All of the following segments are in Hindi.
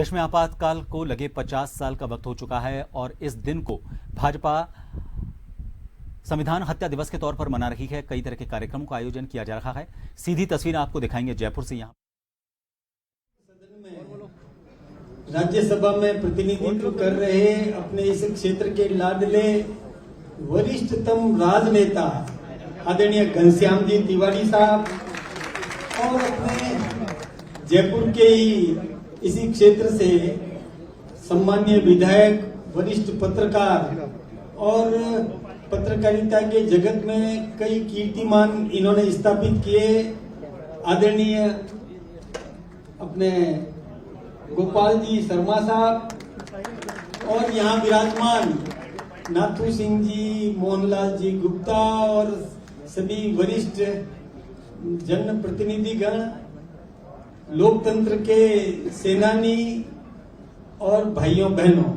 देश में आपातकाल को लगे 50 साल का वक्त हो चुका है और इस दिन को भाजपा संविधान हत्या दिवस के तौर पर मना रही है। कई तरह के कार्यक्रमों का आयोजन किया जा रहा है। सीधी तस्वीर आपको दिखाएंगे जयपुर से। यहाँ राज्यसभा में प्रतिनिधित्व कर रहे अपने इस क्षेत्र के लाडले वरिष्ठतम राजनेता आदरणीय घनश्याम जी तिवारी साहब और अपने जयपुर के ही इसी क्षेत्र से सम्मान्य विधायक, वरिष्ठ पत्रकार और पत्रकारिता के जगत में कई कीर्तिमान इन्होंने स्थापित किए आदरणीय अपने गोपाल जी शर्मा साहब और यहाँ विराजमान नाथू सिंह जी, मोहनलाल जी गुप्ता और सभी वरिष्ठ जनप्रतिनिधिगण, लोकतंत्र के सेनानी और भाइयों बहनों,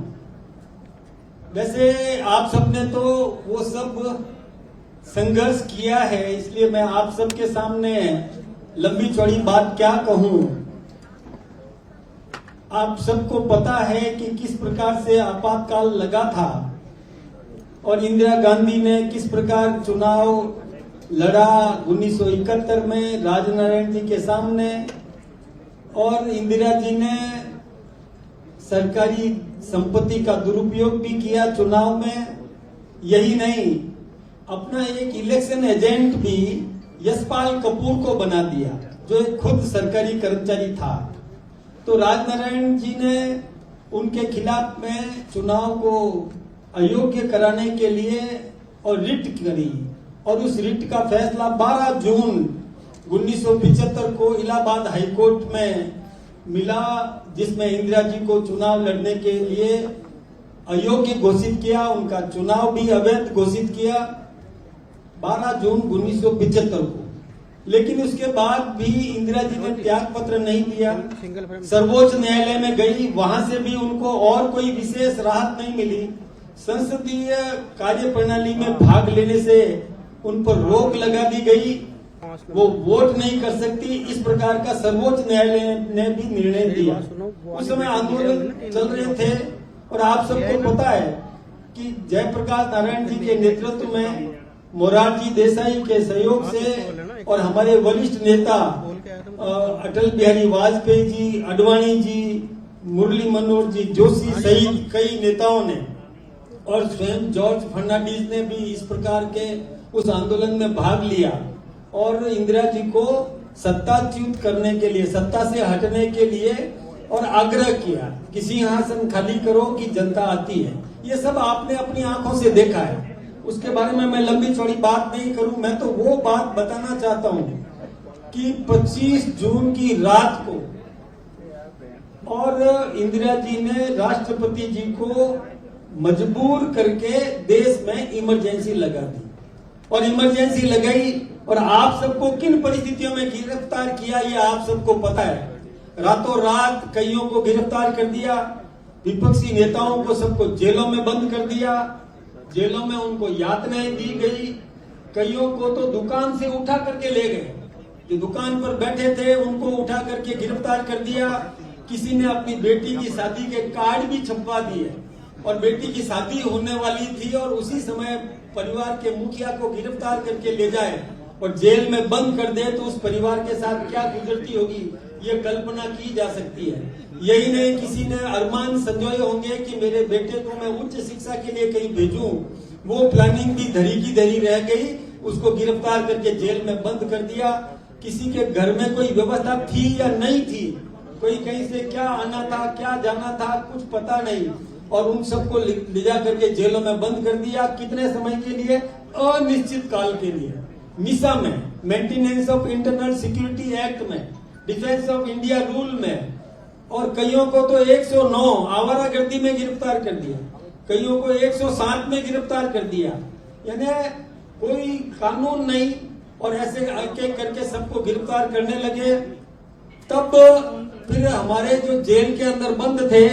वैसे आप सबने तो वो सब संघर्ष किया है, इसलिए मैं आप सबके सामने लंबी चौड़ी बात क्या कहूं। आप सबको पता है कि किस प्रकार से आपातकाल लगा था और इंदिरा गांधी ने किस प्रकार चुनाव लड़ा 1971 में राजनारायण जी के सामने, और इंदिरा जी ने सरकारी संपत्ति का दुरुपयोग भी किया चुनाव में। यही नहीं, अपना एक इलेक्शन एजेंट भी यशपाल कपूर को बना दिया, जो एक खुद सरकारी कर्मचारी था। तो राजनारायण जी ने उनके खिलाफ में चुनाव को अयोग्य कराने के लिए और रिट करी, और उस रिट का फैसला 12 जून 1975 को इलाहाबाद हाईकोर्ट में मिला, जिसमें इंदिरा जी को चुनाव लड़ने के लिए अयोग्य घोषित किया, उनका चुनाव भी अवैध घोषित किया 12 जून 1975 को। लेकिन उसके बाद भी इंदिरा जी ने त्याग पत्र नहीं दिया, सर्वोच्च न्यायालय में गई, वहां से भी उनको और कोई विशेष राहत नहीं मिली। संसदीय कार्य प्रणाली में भाग लेने से उन पर रोक लगा दी गई, वो वोट नहीं कर सकती, इस प्रकार का सर्वोच्च न्यायालय ने भी निर्णय दिया। उस समय आंदोलन चल रहे थे और आप सबको पता है कि जयप्रकाश नारायण जी के नेतृत्व में, मोरारजी देसाई के सहयोग से और हमारे वरिष्ठ नेता अटल बिहारी वाजपेयी जी, अडवाणी जी, मुरली मनोहर जी जोशी सहित कई नेताओं ने और स्वयं जॉर्ज फर्नांडिस ने भी इस प्रकार के उस आंदोलन में भाग लिया और इंदिरा जी को सत्ताच्युत करने के लिए, सत्ता से हटने के लिए और आग्रह किया कि सिंहासन खाली करो कि जनता आती है। ये सब आपने अपनी आंखों से देखा है, उसके बारे में मैं लंबी चौड़ी बात नहीं करूं। मैं तो वो बात बताना चाहता हूं कि 25 जून की रात को और इंदिरा जी ने राष्ट्रपति जी को मजबूर करके देश में इमरजेंसी लगा दी, और इमरजेंसी लगाई और आप सबको किन परिस्थितियों में गिरफ्तार किया ये आप सबको पता है। रातों रात कईयों को गिरफ्तार कर दिया, विपक्षी नेताओं को सबको जेलों में बंद कर दिया, जेलों में उनको यातनाएं दी गई, कईयों को तो दुकान से उठा करके ले गए, जो दुकान पर बैठे थे उनको उठा करके गिरफ्तार कर दिया। किसी ने अपनी बेटी की शादी के कार्ड भी छपवा दिए और बेटी की शादी होने वाली थी और उसी समय परिवार के मुखिया को गिरफ्तार करके ले जाए और जेल में बंद कर दे, तो उस परिवार के साथ क्या गुजरती होगी ये कल्पना की जा सकती है। यही नहीं, किसी ने अरमान संजोए होंगे कि मेरे बेटे को मैं उच्च शिक्षा के लिए कहीं भेजूं, वो प्लानिंग भी धरी की धरी रह गई, उसको गिरफ्तार करके जेल में बंद कर दिया। किसी के घर में कोई व्यवस्था थी या नहीं थी, कोई कहीं से क्या आना था क्या जाना था कुछ पता नहीं, और उन सबको ले जा करके जेलों में बंद कर दिया। कितने समय के लिए? अनिश्चित काल के लिए। मिसा में, maintenance of internal security act में, डिफेंस ऑफ इंडिया रूल में, और कईयों को तो 109 आवारागर्दी में गिरफ्तार कर दिया, कईयों को 107 में गिरफ्तार कर दिया। यानी कोई कानून नहीं, और ऐसे एक एक करके सबको गिरफ्तार करने लगे। तब फिर हमारे जो जेल के अंदर बंद थे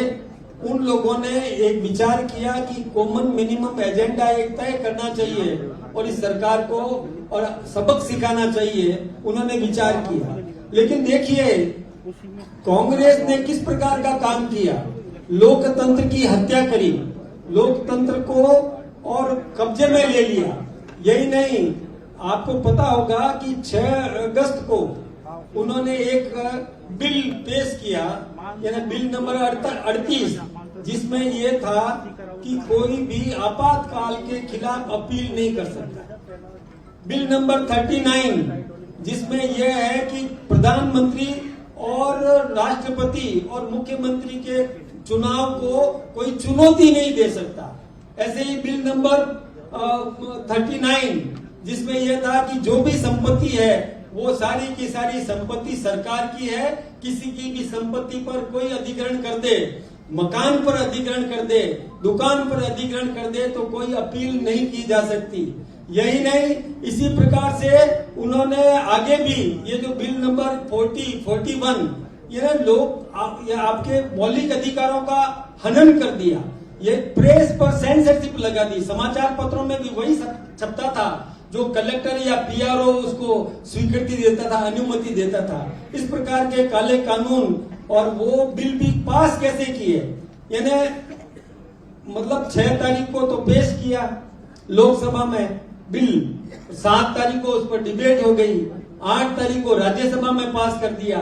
उन लोगों ने एक विचार किया कि कॉमन मिनिमम एजेंडा एक तय करना चाहिए और इस सरकार को और सबक सिखाना चाहिए। उन्होंने विचार किया, लेकिन देखिए कांग्रेस ने किस प्रकार का काम किया, लोकतंत्र की हत्या करी, लोकतंत्र को और कब्जे में ले लिया। यही नहीं, आपको पता होगा कि 6 अगस्त को उन्होंने एक बिल पेश किया, यानी बिल नंबर 38, जिसमें यह था कि कोई भी आपातकाल के खिलाफ अपील नहीं कर सकता। बिल नंबर 39, जिसमें यह है कि प्रधानमंत्री और राष्ट्रपति और मुख्यमंत्री के चुनाव को कोई चुनौती नहीं दे सकता। ऐसे ही बिल नंबर 39, जिसमें यह था कि जो भी संपत्ति है वो सारी की सारी संपत्ति सरकार की है, किसी की भी संपत्ति पर कोई अधिग्रहण कर दे, मकान पर अधिग्रहण कर दे, दुकान पर अधिग्रहण कर दे तो कोई अपील नहीं की जा सकती। यही नहीं, इसी प्रकार से उन्होंने आगे भी ये जो बिल नंबर 41, ये लोग ये आपके मौलिक अधिकारों का हनन कर दिया। ये प्रेस पर सेंसरशिप लगा दी, समाचार पत्रों में भी वही छपता था जो कलेक्टर या पीआरओ उसको स्वीकृति देता था, अनुमति देता था। इस प्रकार के काले कानून, और वो बिल भी पास कैसे किए, यानी मतलब 6 तारीख को तो पेश किया लोकसभा में बिल, 7 तारीख को उस पर डिबेट हो गई, 8 तारीख को राज्यसभा में पास कर दिया।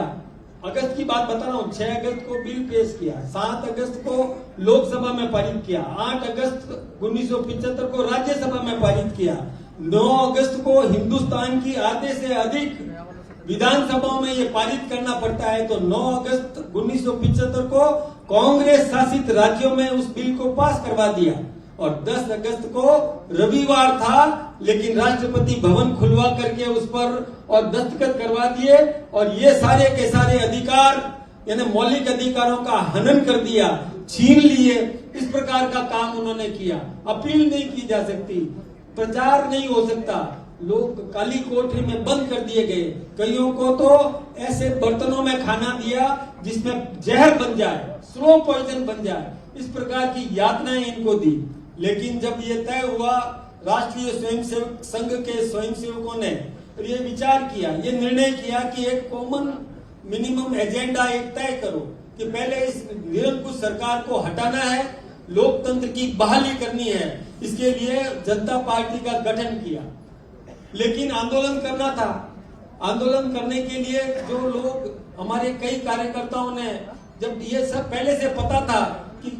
अगस्त की बात बता रहा हूँ, 6 अगस्त को बिल पेश किया, 7 अगस्त को लोकसभा में पारित किया, 8 अगस्त 1975 को राज्यसभा में पारित किया, 9 अगस्त को हिंदुस्तान की आधे से अधिक विधानसभाओं में ये पारित करना पड़ता है, तो 9 अगस्त 1975 को कांग्रेस शासित राज्यों में उस बिल को पास करवा दिया। और 10 अगस्त को रविवार था, लेकिन राष्ट्रपति भवन खुलवा करके उस पर और दस्तखत करवा दिए, और ये सारे के सारे अधिकार यानी मौलिक अधिकारों का हनन कर दिया, छीन लिए। इस प्रकार का काम उन्होंने किया। अपील नहीं की जा सकती, प्रचार नहीं हो सकता, लोग काली कोठरी में बंद कर दिए गए। कईयों को तो ऐसे बर्तनों में खाना दिया जिसमें जहर बन जाए, स्लो पॉइजन बन जाए, इस प्रकार की यातनाएं इनको दी। लेकिन जब ये तय हुआ, राष्ट्रीय स्वयंसेवक संघ के स्वयंसेवकों ने ये विचार किया, ये निर्णय किया कि एक कॉमन मिनिमम एजेंडा एक तय करो कि पहले इस निरंकुश सरकार को हटाना है, लोकतंत्र की बहाली करनी है। इसके लिए जनता पार्टी का गठन किया, लेकिन आंदोलन करना था। आंदोलन करने के लिए जो लोग, हमारे कई कार्यकर्ताओं ने, जब ये सब पहले से पता था कि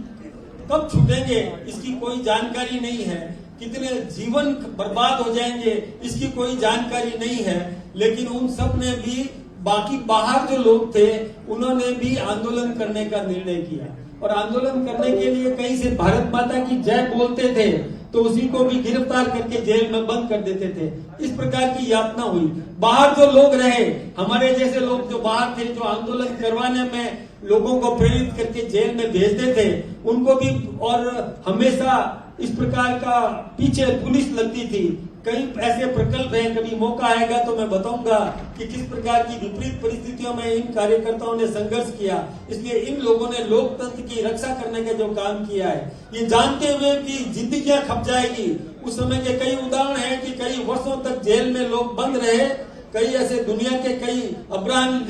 कब छूटेंगे इसकी कोई जानकारी नहीं है, कितने जीवन बर्बाद हो जाएंगे इसकी कोई जानकारी नहीं है, लेकिन उन सब ने भी, बाकी बाहर जो लोग थे उन्होंने भी आंदोलन करने का निर्णय किया। और आंदोलन करने के लिए कहीं से भारत माता की जय बोलते थे तो उसी को भी गिरफ्तार करके जेल में बंद कर देते थे। इस प्रकार की यातना हुई। बाहर जो लोग रहे, हमारे जैसे लोग जो बाहर थे, जो आंदोलन करवाने में लोगों को प्रेरित करके जेल में भेजते थे, उनको भी, और हमेशा इस प्रकार का पीछे पुलिस लगती थी। कई ऐसे प्रकल्प हैं, कभी मौका आएगा तो मैं बताऊंगा कि किस प्रकार की विपरीत परिस्थितियों में इन कार्यकर्ताओं ने संघर्ष किया। इसलिए इन लोगों ने लोकतंत्र की रक्षा करने का जो काम किया है, ये जानते हुए कि जिंदगियां खप जाएगी। उस समय के कई उदाहरण हैं कि कई वर्षों तक जेल में लोग बंद रहे। कई ऐसे दुनिया के कई अब्राहम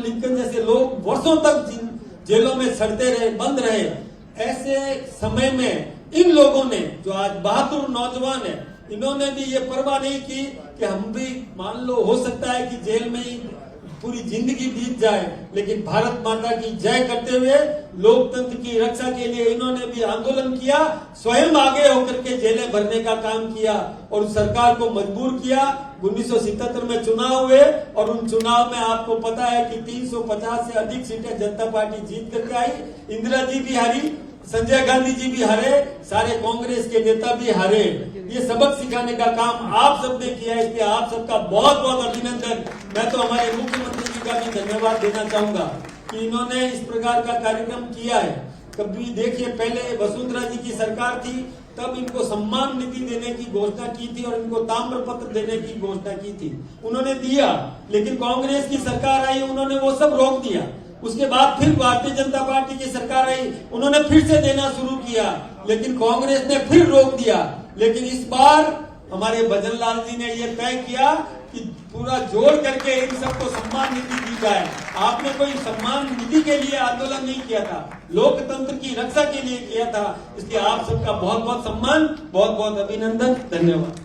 लिंकन जैसे लोग वर्षों तक जेलों में सड़ते रहे, बंद रहे। ऐसे समय में इन लोगों ने, जो आज बहादुर नौजवान है, इन्होंने भी ये परवाह नहीं की कि हम भी, मान लो हो सकता है कि जेल में ही पूरी जिंदगी बीत जाए, लेकिन भारत माता की जय करते हुए लोकतंत्र की रक्षा के लिए इन्होंने भी आंदोलन किया, स्वयं आगे होकर के जेलें भरने का काम किया और उस सरकार को मजबूर किया। 1977 में चुनाव हुए और उन चुनाव में आपको पता है कि 350 से अधिक सीटें जनता पार्टी जीत करके आई। इंदिरा जी भी हारी, संजय गांधी जी भी हारे, सारे कांग्रेस के नेता भी हारे। ये सबक सिखाने का काम आप सबने किया है, इसलिए आप सबका बहुत बहुत अभिनंदन। मैं तो हमारे मुख्यमंत्री जी का भी धन्यवाद देना चाहूंगा कि इन्होंने इस प्रकार का कार्यक्रम किया है। कभी देखिए, पहले वसुंधरा जी की सरकार थी, तब इनको सम्मान निधि देने की घोषणा की थी और इनको ताम्र पत्र देने की घोषणा की थी, उन्होंने दिया। लेकिन कांग्रेस की सरकार आई, उन्होंने वो सब रोक दिया। उसके बाद फिर भारतीय जनता पार्टी की सरकार आई, उन्होंने फिर से देना शुरू किया, लेकिन कांग्रेस ने फिर रोक दिया। लेकिन इस बार हमारे भजन लाल जी ने यह तय किया कि कि पूरा जोड़ करके इन सबको सम्मान निधि दी जाए। आपने कोई सम्मान निधि के लिए आंदोलन नहीं किया था, लोकतंत्र की रक्षा के लिए किया था, इसलिए आप सबका बहुत बहुत सम्मान, बहुत बहुत अभिनंदन, धन्यवाद।